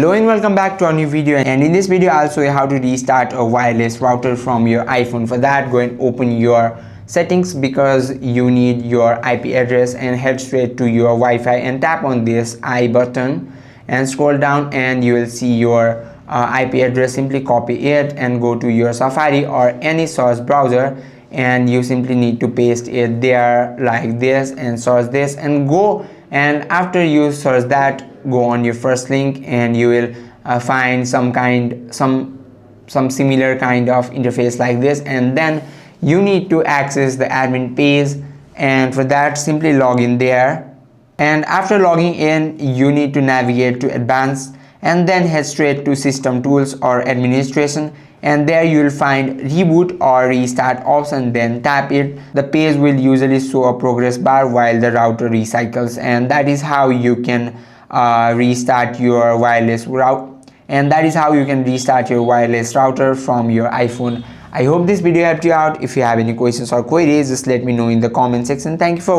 Hello and welcome back to our new video, and in this video I'll show you how to restart a wireless router from your iPhone. For that, go and open your settings because you need your IP address and head straight to your Wi-Fi and tap on this I button and scroll down and you will see your IP address. Simply copy it and go to your Safari or any source browser and you simply need to paste it there like this and search this and go, and after you search that, go on your first link and you will find some similar kind of interface like this, and then you need to access the admin page, and for that simply log in there, and after logging in you need to navigate to advanced and then head straight to system tools or administration, and there you will find reboot or restart option. Then tap it. The page will usually show a progress bar while the router recycles, and that is how you can restart your wireless router, and that is how you can restart your wireless router from your iPhone. I hope this video helped you out. If you have any questions or queries, just let me know in the comment section. Thank you for